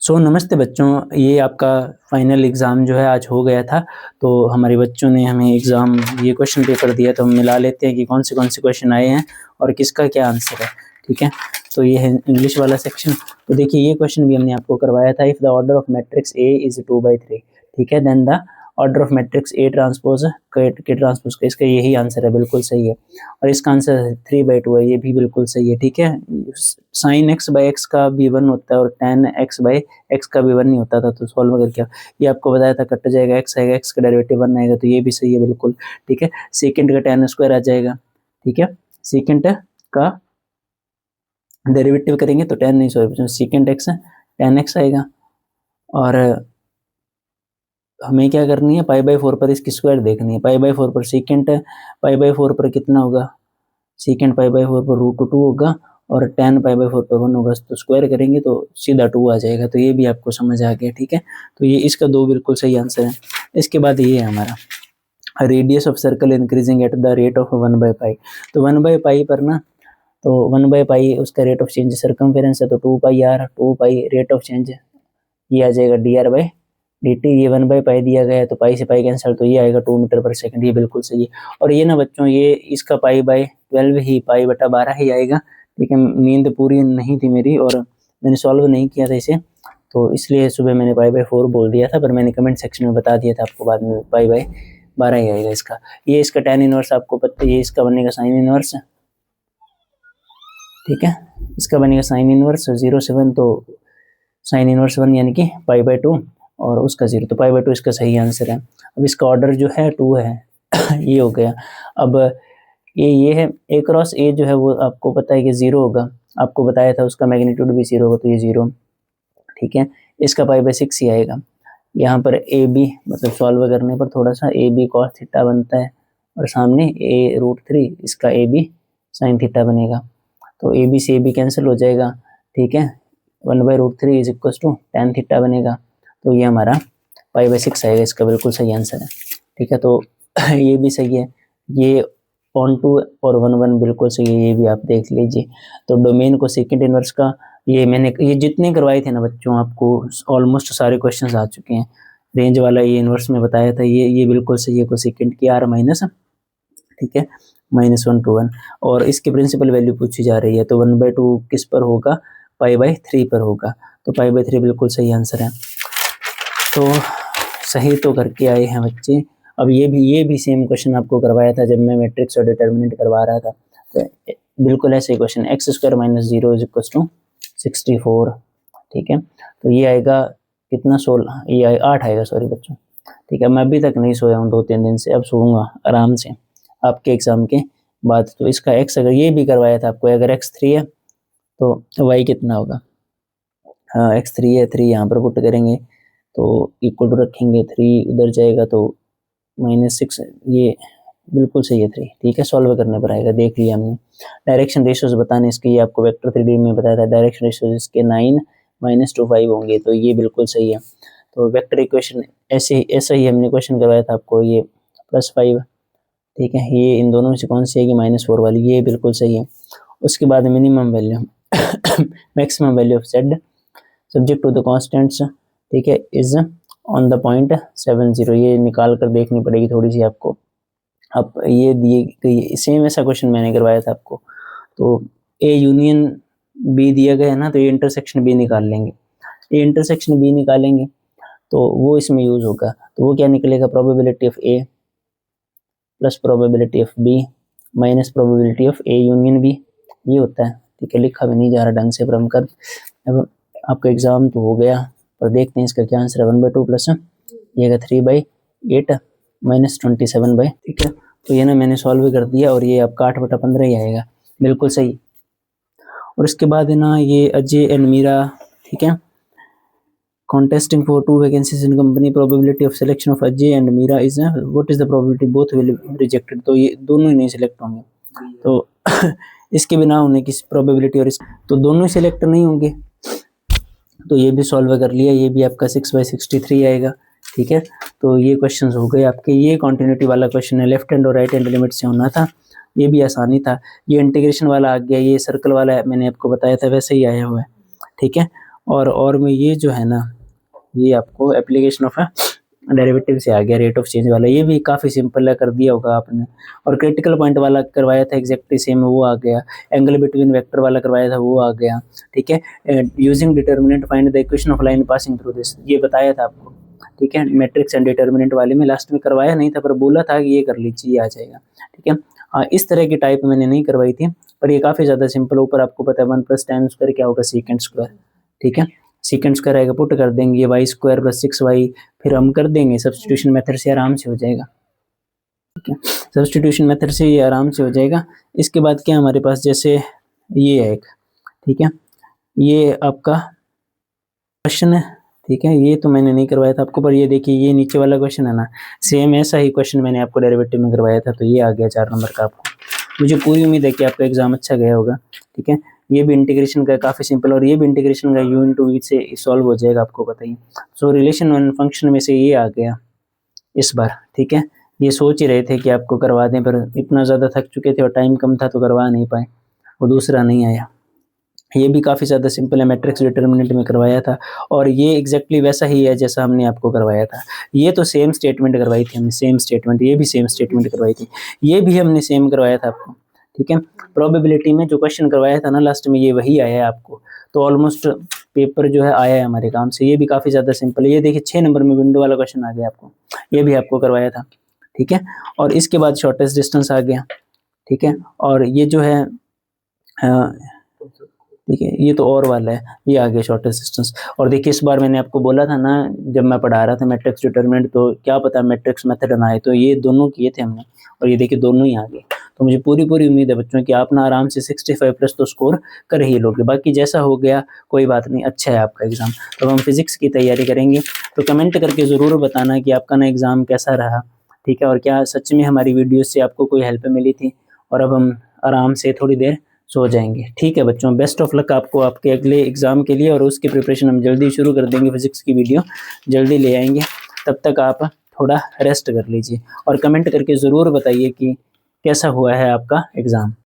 नमस्ते बच्चों, ये आपका फाइनल एग्ज़ाम जो है आज हो गया था। तो हमारे बच्चों ने हमें एग्ज़ाम ये क्वेश्चन पेपर दिया, तो हम मिला लेते हैं कि कौन से क्वेश्चन आए हैं और किसका क्या आंसर है, ठीक है? तो ये है इंग्लिश वाला सेक्शन। तो देखिए ये क्वेश्चन भी हमने आपको करवाया था। If the order of matrix A is 2/3, ठीक है? Then the order of matrix A transpose के ट्रांसपोज़ का, इसका यही आंसर है, बिल्कुल सही है। और इसका आंसर 3/2 है, ये भी बिल्कुल सही है, ठीक है? साइन एक्स बाई एक्स का भी 1 होता है और tan एक्स बाई एक्स का भी 1 नहीं होता था, तो सॉल्व करके ये आपको बताया था, कट जाएगा, एक्स आएगा, एक्स का डेरिवेटिव 1 आएगा, तो ये भी सही है बिल्कुल, ठीक है? सेकंड का tan स्क्वायर आ जाएगा, ठीक है? सेकंड का डेरिवेटिव करेंगे तो tan नहीं, sorry, second x tan x आएगा। और हमें क्या करनी है, पाई/4 पर इसकी स्क्वायर देखनी है। पाई/4 पर सेकंड पाई/4 पर कितना होगा, सेकंड पाई/4 पर √2 होगा और tan पाई/4 पर 1 होगा, तो स्क्वायर करेंगे तो सीधा 2 आ जाएगा। तो ये भी आपको समझ आ गया, ठीक है? तो ये इसका 2 बिल्कुल सही आंसर है। इसके बाद ये है हमारा radius of circle increasing at the rate of 1/π। तो 1/π पर ना, तो 1/π उसका रेट ऑफ चेंज सर्कमफेरेंस है, तो 2πr 2π रेट ऑफ चेंज ये आ जाएगा dr/dt। ये 1/π दिया गया है तो पाई से पाई कैंसिल, तो ये आएगा 2 मीटर पर सेकंड, ये बिल्कुल सही है। और ये ना बच्चों, ये इसका π/12 ही, π/12 ही आएगा, लेकिन नींद पूरी नहीं थी मेरी और मैंने सॉल्व नहीं किया था इसे, तो इसलिए सुबह मैंने π/4 बोल दिया था, पर मैंने कमेंट सेक्शन में बता दिया था आपको बाद में, π/12 ही आएगा इसका। ये इसका tan इनवर्स आपको पता है, ये इसका बनेगा साइन इनवर्स, ठीक है? इसका बनेगा साइन इनवर्स 0.7, तो साइन इनवर्स 1 यानी कि π/2 और उसका 0, तो π/2 इसका सही आंसर है। अब इसका ऑर्डर जो है 2 है ये हो गया। अब ये है a क्रॉस a जो है वो आपको पता है कि 0 होगा, आपको बताया था उसका मैग्नीट्यूड भी 0 होगा, तो ये 0, ठीक है? इसका π/6 ही आएगा। यहाँ पर ए बी मतलब सॉल्व करने पर थोड़ा सा ए बी कॉस थीटा बनता है और सामने a√3 इसका ए बी साइन थीटा बनेगा, तो ए बी से ए बी कैंसिल हो जाएगा, ठीक है? 1/√3 is equal to tan theta बनेगा, तो ये हमारा π/6 आएगा, इसका बिल्कुल सही आंसर है, ठीक है? तो ये भी सही है, ये ऑन2 और 1/1 बिल्कुल सही है, ये भी आप देख लीजिए। तो डोमेन को सेकंड इनवर्स का ये जितने करवाए थे ना बच्चों, आपको ऑलमोस्ट सारे क्वेश्चंस आ चुके हैं। रेंज वाला ये इनवर्स में बताया था, ये बिल्कुल सही है, कोसेकेंड की r माइनस, ठीक है, -1 to 1, और इसकी प्रिंसिपल वैल्यू पूछी जा रही है, तो 1/2 किस पर होगा, π/3 पर होगा, तो π/3 बिल्कुल सही आंसर है। तो सही तो करके आए हैं बच्चे। अब ये भी सेम क्वेश्चन आपको करवाया था जब मैं मैट्रिक्स और डिटर्मिनेंट करवा रहा था, तो बिल्कुल ऐसे क्वेश्चन, x² - 0 = 64, ठीक है? तो ये आएगा कितना, 16, ये 8 आएगा, सॉरी बच्चों, ठीक है? मैं अभी तक नहीं सोया हूँ 2-3 दिन से, अब सोऊंगा आराम से आपके एग्जाम के बाद। तो इसका x, अगर ये भी करवाया था आपको, अगर x3 है तो y कितना होगा, हाँ x3 है, 3 यहाँ पर पुट करेंगे तो इक्वल टू रखेंगे, 3 उधर जाएगा तो -6, ये बिल्कुल सही है 3, ठीक है? सॉल्व करने पर आएगा, देख लिया हमने। डायरेक्शन रेशियोज बताने इसके, ये आपको वेक्टर 3D में बताया था, डायरेक्शन रेशियोज इसके 9 - 2 5 होंगे, तो ये बिल्कुल सही है। तो वेक्टर इक्वेशन ऐसा ही हमने क्वेश्चन करवाया था आपको, ये +5, ठीक है? ये इन दोनों में से कौन सी आएगी, -4 वाली, ये बिल्कुल सही है। उसके बाद minimum value maximum value of z subject to the constants, ठीक है, इज ऑन द पॉइंट 70, ये निकाल कर देखनी पड़ेगी थोड़ी सी आपको। अब ये दिए गई सेम ऐसा क्वेश्चन मैंने करवाया था आपको, तो ए यूनियन बी दिया गया है ना, तो ये इंटरसेक्शन बी निकाल लेंगे, ये इंटरसेक्शन बी निकालेंगे तो वो इसमें यूज होगा, तो वो क्या निकलेगा, probability of A plus probability of B minus probability of A union B, ये होता है, ठीक है? लिखा भी नहीं जा रहा ढंग से, पर हम कर, अब आपका एग्जाम तो हो गया, पर देखते हैं इसका क्या आंसर है। 1/2 प्लस ये का 3/8 माइनस 27, ठीक है? तो ये ना मैंने सॉल्व कर दिया और ये आपका 8/15 ही आएगा, बिल्कुल सही। और इसके बाद है ना, ये अजय एंड मीरा, ठीक है, contesting for 2 vacancies in company, probability of selection of Ajay and Meera is what is the probability both will be rejected, तो ये दोनों ही नहीं सिलेक्ट होंगे, तो इसके बिना होने की प्रोबेबिलिटी और तो दोनों ही सिलेक्ट नहीं होंगे, तो ये भी सॉल्व कर लिया, ये भी आपका 6/63 आएगा, ठीक है? तो ये क्वेश्चंस हो गए आपके। ये कॉन्टिन्यूटी वाला क्वेश्चन है, लेफ्ट हैंड और राइट हैंड लिमिट से होना था, ये भी आसानी था। ये इंटीग्रेशन वाला आ गया, ये सर्कल वाला मैंने आपको बताया था वैसे ही आया हुआ है, ठीक है? और में ये जो है ना, ये आपको एप्लीकेशन ऑफ डेरिवेटिव से आ गया, रेट ऑफ चेंज वाला, ये भी काफ़ी सिंपल है, कर दिया होगा आपने। और क्रिटिकल पॉइंट वाला करवाया था एग्जैक्टली सेम, वो आ गया। एंगल बिटवीन वेक्टर वाला करवाया था, वो आ गया। ठीक है, using determinant find the equation of line passing through this, ये बताया था आपको। ठीक है, मैट्रिक्स एंड डिटर्मिनेंट वाले में लास्ट में करवाया नहीं था, पर बोला था कि ये कर लीजिए, आ जाएगा। ठीक है, हाँ, इस तरह की टाइप मैंने नहीं करवाई थी, पर ये काफ़ी ज़्यादा सिंपल। ऊपर आपको पता है 1 + tan स्क्वायर क्या होगा, सेकेंड स्क्वायर। ठीक है, सेकेंड स्क्वायर आएगा, पुट कर देंगे, ये वाई स्क्वायर + 6y, फिर हम कर देंगे सब्स्टिट्यूशन मेथड से, आराम से हो जाएगा। ठीक है, सब्स्टिट्यूशन मेथड से ये आराम से हो जाएगा। इसके बाद क्या हमारे पास, जैसे ये है एक, ठीक है, ये आपका क्वेश्चन है। ठीक है, ये तो मैंने नहीं करवाया था आपको, पर ये देखिए, ये नीचे वाला क्वेश्चन है ना, सेम ऐसा ही क्वेश्चन मैंने आपको डेरिवेटिव में करवाया था, तो ये आ गया 4 नंबर का आपको। मुझे पूरी उम्मीद है कि आपका एग्जाम अच्छा गया होगा। ठीक है, ये भी इंटीग्रेशन का काफ़ी सिंपल, और ये भी इंटीग्रेशन का u × v से सॉल्व हो जाएगा, आपको बताइए। सो रिलेशन वन फंक्शन में से ये आ गया इस बार। ठीक है, ये सोच ही रहे थे कि आपको करवा दें, पर इतना ज़्यादा थक चुके थे और टाइम कम था, तो करवा नहीं पाए, और दूसरा नहीं आया। ये भी काफ़ी ज़्यादा सिंपल है, मैट्रिक्स डिटर्मिनेंट में करवाया था, और ये एग्जैक्टली वैसा ही है जैसा हमने आपको करवाया था। ये तो सेम स्टेटमेंट करवाई थी हमने, सेम स्टेटमेंट, ये भी सेम स्टेटमेंट करवाई थी, ये भी हमने सेम करवाया था आपको। ठीक है, प्रोबेबिलिटी में जो क्वेश्चन करवाया था ना लास्ट में, ये वही आया है आपको, तो ऑलमोस्ट पेपर जो है आया है हमारे काम से। ये भी काफ़ी ज़्यादा सिंपल है, ये देखिए 6 नंबर में विंडो वाला क्वेश्चन आ गया आपको, ये भी आपको करवाया था। ठीक है, और इसके बाद शॉर्टेस्ट डिस्टेंस आ गया। ठीक है, और ये जो है ठीक है, ये तो और वाला है, ये आ गया शॉर्टेस्ट डिस्टेंस। और देखिए, इस बार मैंने आपको बोला था ना, जब मैं पढ़ा रहा था मैट्रिक्स डिटरमिनेंट, तो क्या पता मैट्रिक्स मेथड ना आए, तो ये दोनों किए थे हमने, और ये देखिए दोनों ही आ गए। तो मुझे पूरी उम्मीद है बच्चों कि आप ना आराम से 65+ तो स्कोर कर ही लोगे। बाकी जैसा हो गया कोई बात नहीं, अच्छा है आपका एग्ज़ाम। तो हम फिजिक्स की तैयारी करेंगे, तो कमेंट करके ज़रूर बताना कि आपका ना एग्ज़ाम कैसा रहा। ठीक है, और क्या सच में हमारी वीडियो से आपको कोई हेल्प मिली थी, और अब हम आराम से थोड़ी देर सो जाएंगे। ठीक है बच्चों, बेस्ट ऑफ लक आपको आपके अगले एग्ज़ाम के लिए, और उसकी प्रिपरेशन हम जल्दी शुरू कर देंगे, फिजिक्स की वीडियो जल्दी ले आएंगे। तब तक आप थोड़ा रेस्ट कर लीजिए, और कमेंट करके ज़रूर बताइए कि कैसा हुआ है आपका एग्ज़ाम।